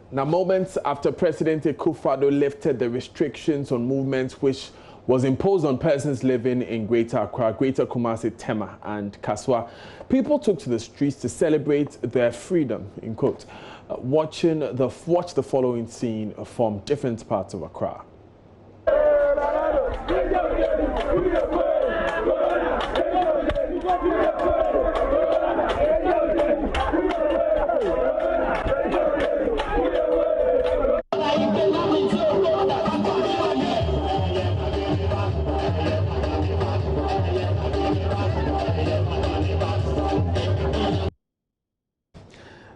Now, moments after President Akufo-Addo lifted the restrictions on movement which was imposed on persons living in Greater Accra, Greater Kumasi, Tema and Kaswa, people took to the streets to celebrate their freedom, in quote. Watch the following scene from different parts of Accra.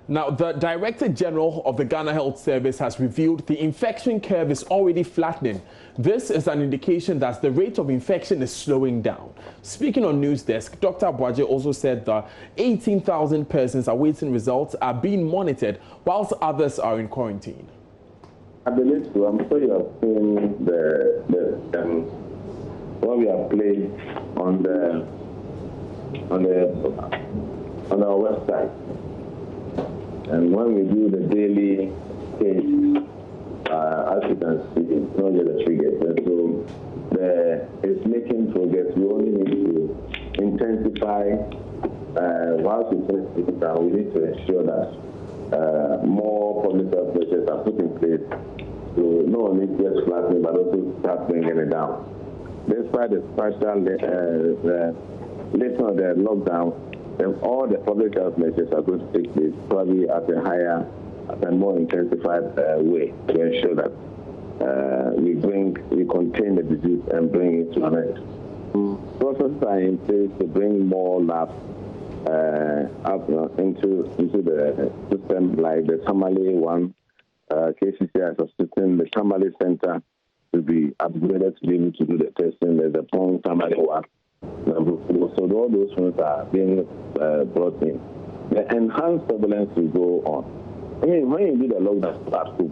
Now, the Director General of the Ghana Health Service has revealed the infection curve is already flattening. This is an indication that the rate of infection is slowing down. Speaking on News Desk, Dr. Abuaje also said that 18,000 persons awaiting results are being monitored, whilst others are in quarantine. I believe so. I'm sure you have seen what we have played on our website. And when we do the daily case, as you can see, it's not just a trigger. So it's making progress. We only need to intensify. Whilst we intensify, we need to ensure that more public health measures are put in place to not only just flattening, but also start bringing it down. Despite the partial lifting of the lockdown, all the public health measures are going to take place probably at a more intensified way to ensure that we contain the disease and bring it to an end. Processes are in place to bring more labs up into the system, like the Tamale one. KCCI is assisting the Tamale Center to be upgraded to be able to do the testing. There's the Pong Tamale one. So all those ones are being brought in. The enhanced surveillance will go on. I mean, when you do the lockdown at school,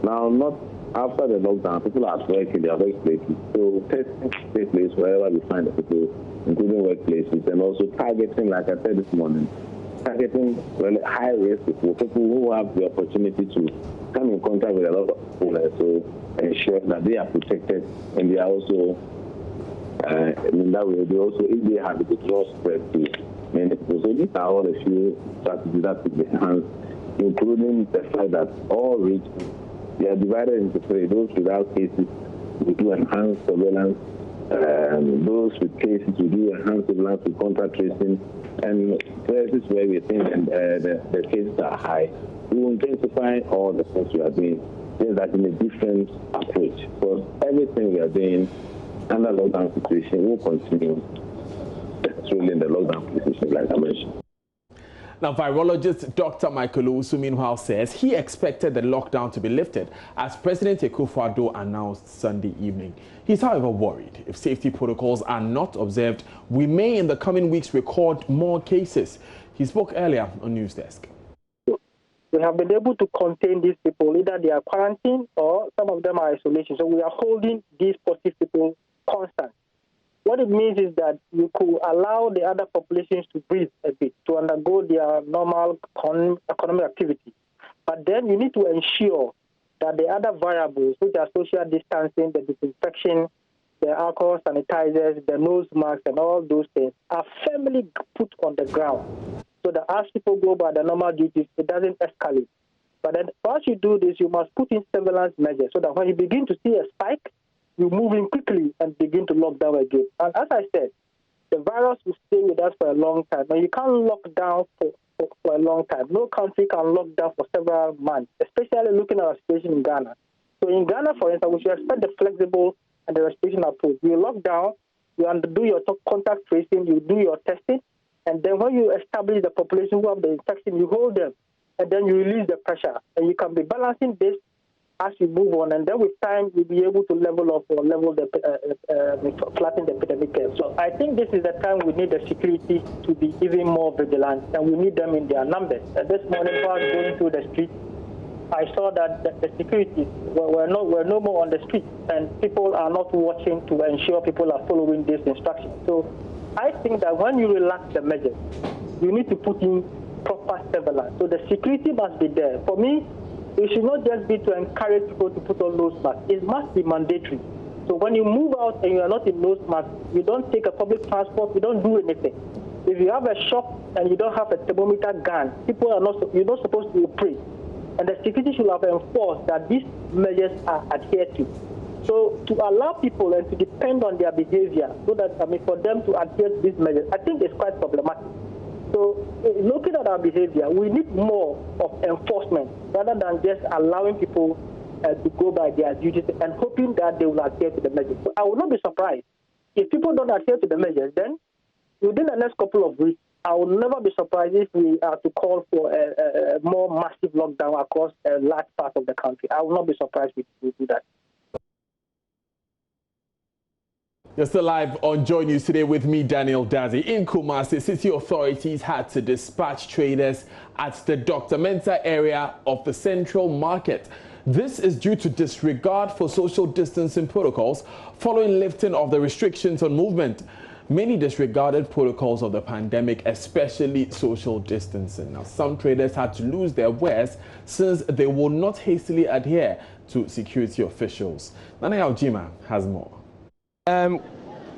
now not after the lockdown, people are working, they are workplaces. So testing takes place wherever we find the people, including workplaces, and also targeting, like I said this morning, targeting really high risk people who have the opportunity to come in contact with a lot of people, so ensure that they are protected and they are also. In that way, they also, if they have the draw spread to many people. So these are all a few strategies that could be enhanced, including the fact that all regions, they are divided into three. Those without cases, we do enhanced surveillance. Those with cases, we do enhanced surveillance with contact tracing. And places where we think the cases are high, we will intensify all the things we are doing, just that in a different approach. Because everything we are doing under lockdown situation will continue controlling the lockdown situation, like I mentioned. Now, virologist Dr. Michael Owusu, meanwhile, says he expected the lockdown to be lifted as President Akufo-Addo announced Sunday evening. He's, however, worried if safety protocols are not observed, we may in the coming weeks record more cases. He spoke earlier on News Desk. We have been able to contain these people, either they are quarantined or some of them are isolation. So we are holding these positive people constant. What it means is that you could allow the other populations to breathe a bit, to undergo their normal economic activity. But then you need to ensure that the other variables, which are social distancing, the disinfection, the alcohol sanitizers, the nose masks, and all those things, are firmly put on the ground so that as people go by the normal duties, it doesn't escalate. But then once you do this, you must put in surveillance measures so that when you begin to see a spike, you move in quickly and begin to lock down again. And as I said, the virus will stay with us for a long time. Now, you can't lock down for a long time. No country can lock down for several months, especially looking at our situation in Ghana. So in Ghana, for instance, we should expect the flexible and the restriction approach. You lock down, you do your contact tracing, you do your testing, and then when you establish the population who have the infection, you hold them, and then you release the pressure. And you can be balancing this as you move on, and then with time, you'll be able to level up or flatten the epidemic curve. So I think this is the time we need the security to be even more vigilant, and we need them in their numbers. This morning, while I was going through the street, I saw that the security were no more on the street, and people are not watching to ensure people are following these instructions. So I think that when you relax the measures, you need to put in proper surveillance. So the security must be there. For me, it should not just be to encourage people to put on nose masks. It must be mandatory. So when you move out and you are not in nose mask, you don't take a public transport, you don't do anything. If you have a shop and you don't have a thermometer gun, people are not, you're not supposed to operate. And the security should have enforced that these measures are adhered to. So to allow people and to depend on their behavior, so that, for them to adhere to these measures, I think it's quite problematic. So looking at our behavior, we need more of enforcement rather than just allowing people to go by their duties and hoping that they will adhere to the measures. So I will not be surprised if people don't adhere to the measures. Then within the next couple of weeks, I will never be surprised if we are to call for a more massive lockdown across a large part of the country. I will not be surprised if we do that. You're still live on Joy News today with me, Daniel Dazi. In Kumasi, city authorities had to dispatch traders at the Dr. Mensah area of the Central Market. This is due to disregard for social distancing protocols following lifting of the restrictions on movement. Many disregarded protocols of the pandemic, especially social distancing. Now, some traders had to lose their wares since they will not hastily adhere to security officials. Nana Yaujima has more.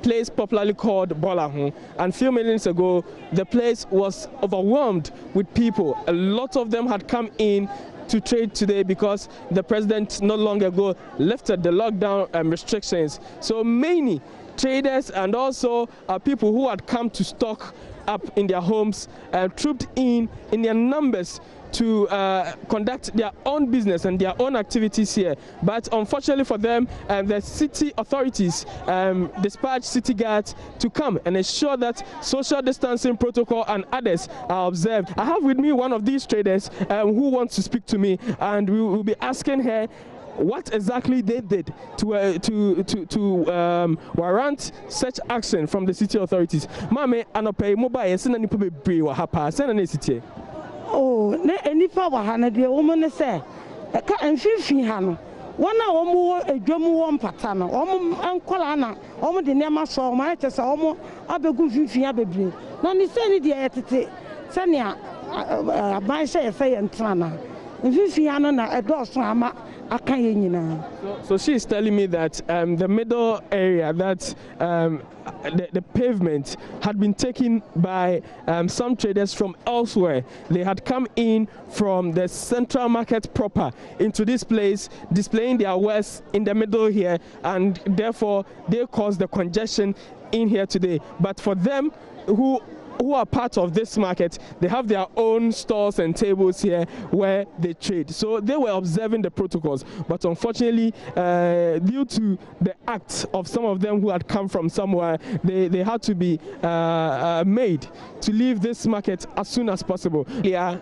Place popularly called Bolahun, and a few minutes ago the place was overwhelmed with people. A lot of them had come in to trade today because the president not long ago lifted the lockdown restrictions. So many traders and also people who had come to stock up in their homes trooped in their numbers to conduct their own business and their own activities here. But unfortunately for them, the city authorities dispatched city guards to come and ensure that social distancing protocol and others are observed. I have with me one of these traders who wants to speak to me, and we will be asking her what exactly they did to warrant such action from the city authorities. Mame anope mobile yesina nipa bebre wa hapa sena na city. Oh, ne enipa wa ha na de wo ne se ka enfifi ha no wona wo mu edwamu wo mpata no wo ankola na wo de nema so ma ete se wo abegu fifi abebre na ni se ni de etete se ne aban se ye fe ye ntana na fifi ha no na edoso ama. So she is telling me that the middle area, that the pavement had been taken by some traders from elsewhere. They had come in from the Central Market proper into this place, displaying their wares in the middle here, and therefore they caused the congestion in here today. But for them who are part of this market, they have their own stores and tables here where they trade. So they were observing the protocols, but unfortunately, due to the act of some of them who had come from somewhere, they had to be made to leave this market as soon as possible. Yeah.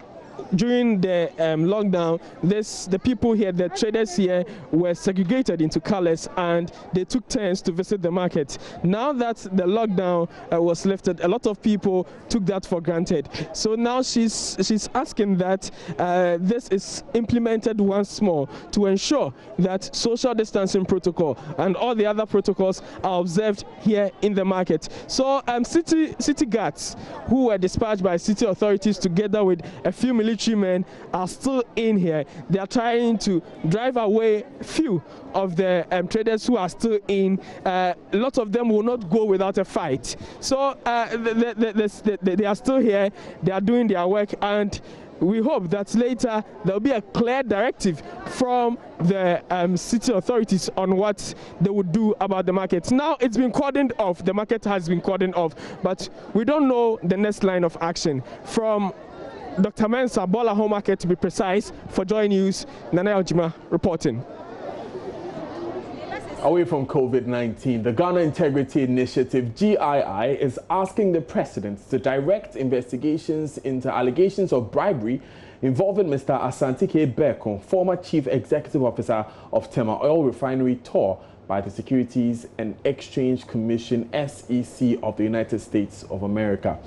During the lockdown, the people here, the traders here, were segregated into colors and they took turns to visit the market. Now that the lockdown was lifted, a lot of people took that for granted. So now she's asking that this is implemented once more to ensure that social distancing protocol and all the other protocols are observed here in the market. So city guards who were dispatched by city authorities together with a few military men are still in here. They are trying to drive away few of the traders who are still in. A lot of them will not go without a fight. So they are still here. They are doing their work, and we hope that later there will be a clear directive from the city authorities on what they would do about the market. Now it's been cordoned off. The market has been cordoned off, but we don't know the next line of action. From Dr. Mensah Bolahun Market, to be precise, for Joy News, Nana Yaujima reporting. Away from COVID-19, the Ghana Integrity Initiative, GII, is asking the president to direct investigations into allegations of bribery involving Mr. Asantike Beko, former Chief Executive Officer of Tema Oil Refinery Tour, by the Securities and Exchange Commission, SEC, of the United States of America.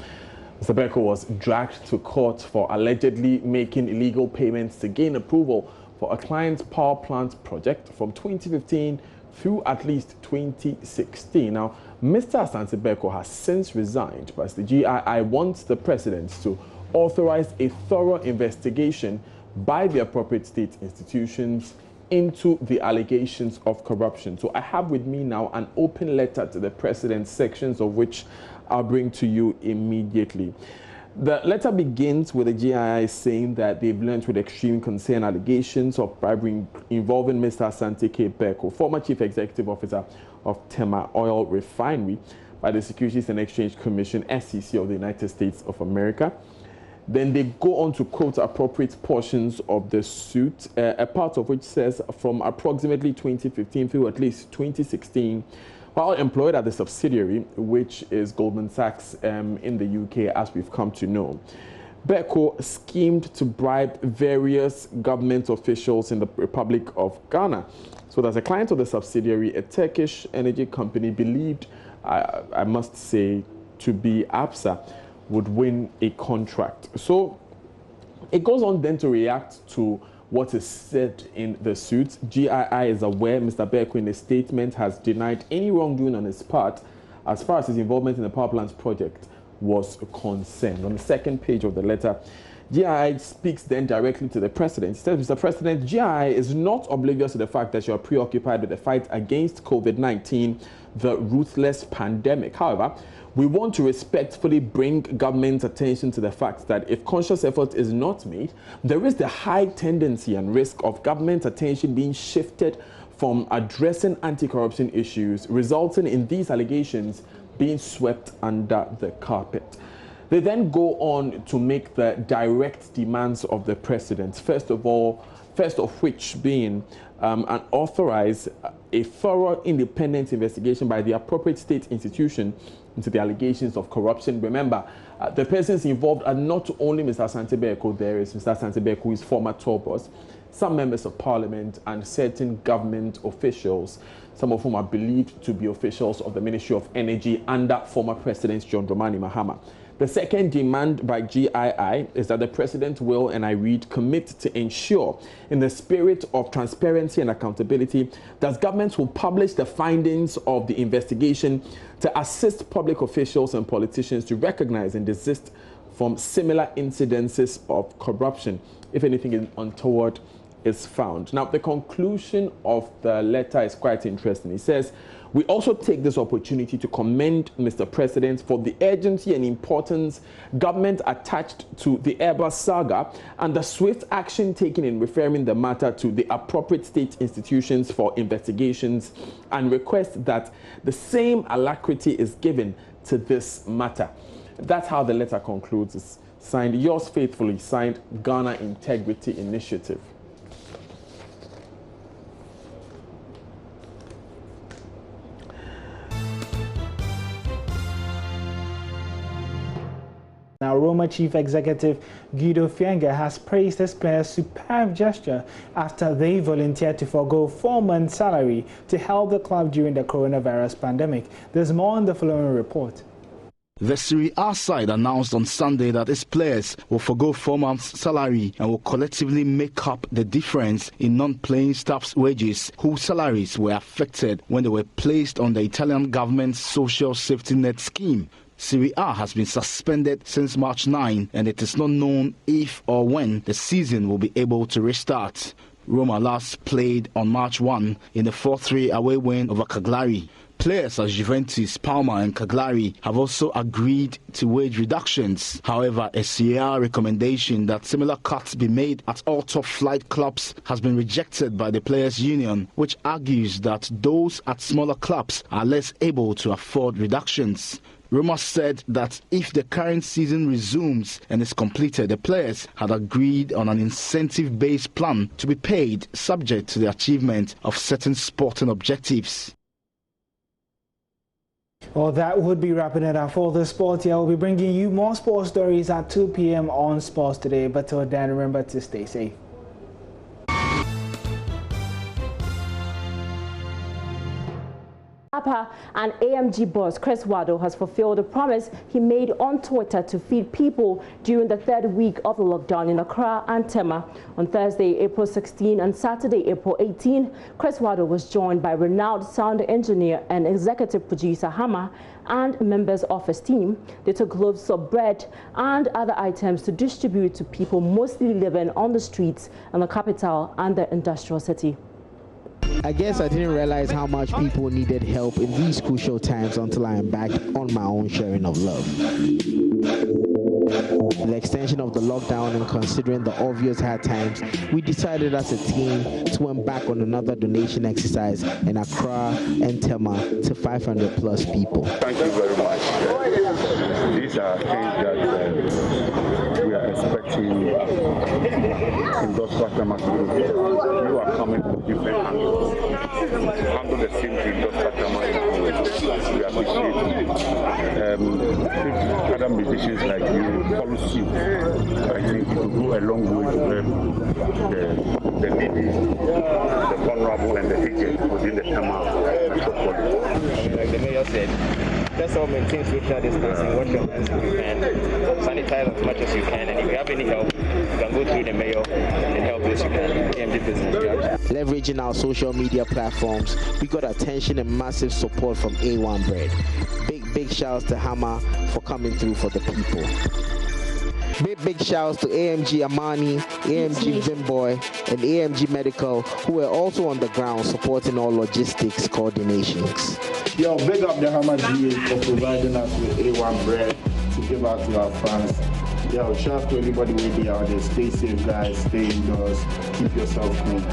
Mr. Beko was dragged to court for allegedly making illegal payments to gain approval for a client's power plant project from 2015 through at least 2016. Now, Mr. Asante Beko has since resigned, but the GII wants the president to authorize a thorough investigation by the appropriate state institutions into the allegations of corruption. So I have with me now an open letter to the president, sections of which I'll bring to you immediately. The letter begins with the GII saying that they've learned with extreme concern allegations of bribery involving Mr. Asante K. Beko, former Chief Executive Officer of Tema Oil Refinery, by the Securities and Exchange Commission, SEC of the United States of America. Then they go on to quote appropriate portions of the suit, a part of which says from approximately 2015 through at least 2016, while employed at the subsidiary, which is Goldman Sachs in the UK, as we've come to know, Beko schemed to bribe various government officials in the Republic of Ghana. So as a client of the subsidiary, a Turkish energy company believed, I must say, to be APSA, would win a contract. So it goes on then to react to what is said in the suit. GII is aware Mr. Beko in a statement has denied any wrongdoing on his part as far as his involvement in the power plants project was concerned. On the second page of the letter, GII speaks then directly to the president. He says, Mr. President, GII is not oblivious to the fact that you are preoccupied with the fight against COVID-19, the ruthless pandemic. However, we want to respectfully bring government's attention to the fact that if conscious effort is not made, there is the high tendency and risk of government attention being shifted from addressing anti-corruption issues, resulting in these allegations being swept under the carpet. They then go on to make the direct demands of the president. First of which being and authorize a thorough independent investigation by the appropriate state institution into the allegations of corruption. Remember, the persons involved are not only Mr. Asante Beko, there is Mr. Asante Beko, who is former tour boss, some members of parliament and certain government officials, some of whom are believed to be officials of the Ministry of Energy under former President John Dramani Mahama. The second demand by GII is that the president will, and I read, commit to ensure, in the spirit of transparency and accountability, that governments will publish the findings of the investigation to assist public officials and politicians to recognize and desist from similar incidences of corruption, if anything untoward is found. Now, the conclusion of the letter is quite interesting. It says, we also take this opportunity to commend Mr. President for the urgency and importance government attached to the Airbus saga and the swift action taken in referring the matter to the appropriate state institutions for investigations, and request that the same alacrity is given to this matter. That's how the letter concludes. It's signed, yours faithfully, signed Ghana Integrity Initiative. Now, Roma Chief Executive Guido Fienga has praised his players' superb gesture after they volunteered to forgo 4 months' salary to help the club during the coronavirus pandemic. There's more in the following report. The Serie A side announced on Sunday that its players will forgo 4 months' salary and will collectively make up the difference in non-playing staff's wages, whose salaries were affected when they were placed on the Italian government's social safety net scheme. Serie A has been suspended since March 9, and it is not known if or when the season will be able to restart. Roma last played on March 1 in the 4-3 away win over Cagliari. Players at Juventus, Parma and Cagliari have also agreed to wage reductions. However, a Serie A recommendation that similar cuts be made at all top-flight clubs has been rejected by the Players' Union, which argues that those at smaller clubs are less able to afford reductions. Roma said that if the current season resumes and is completed, the players had agreed on an incentive-based plan to be paid subject to the achievement of certain sporting objectives. Well, that would be wrapping it up for the sport here. We'll be bringing you more sports stories at 2 p.m. on Sports Today. But till then, remember to stay safe. rapper and AMG boss Chris Wado has fulfilled the promise he made on Twitter to feed people during the third week of the lockdown in Accra and Tema. On Thursday, April 16 and Saturday, April 18, Chris Wado was joined by renowned sound engineer and executive producer Hammer and members of his team. They took loaves of bread and other items to distribute to people mostly living on the streets in the capital and the industrial city. I guess I didn't realize how much people needed help in these crucial times until I embarked on my own sharing of love. The extension of the lockdown and considering the obvious hard times, we decided as a team to embark on another donation exercise in Accra and Tema to 500 plus people. Thank you very much. These are things that we are expecting in those customers to do. You are coming from different angles. To handle the same thing those customers we appreciate. If other musicians like you follow suit, I think it will go a long way to help the needy, the vulnerable, and the aged within the Tema metropolis. Like the mayor said, let's all maintain social distancing, wash your hands if you can, sanitize as much as you can, and if you have any help, you can go through the mayor and help this AMG business. Leveraging our social media platforms, we got attention and massive support from A1 Bread. Big shouts to Hammer for coming through for the people. Big shouts to AMG Amani, AMG Vimboy, and AMG Medical, who were also on the ground supporting all logistics coordinations. Yo, big up the Hammer GA for providing us with A1 Bread to give out to our fans. Yo, shout out to anybody who be out there. Stay safe, guys. Stay indoors. Keep yourself clean.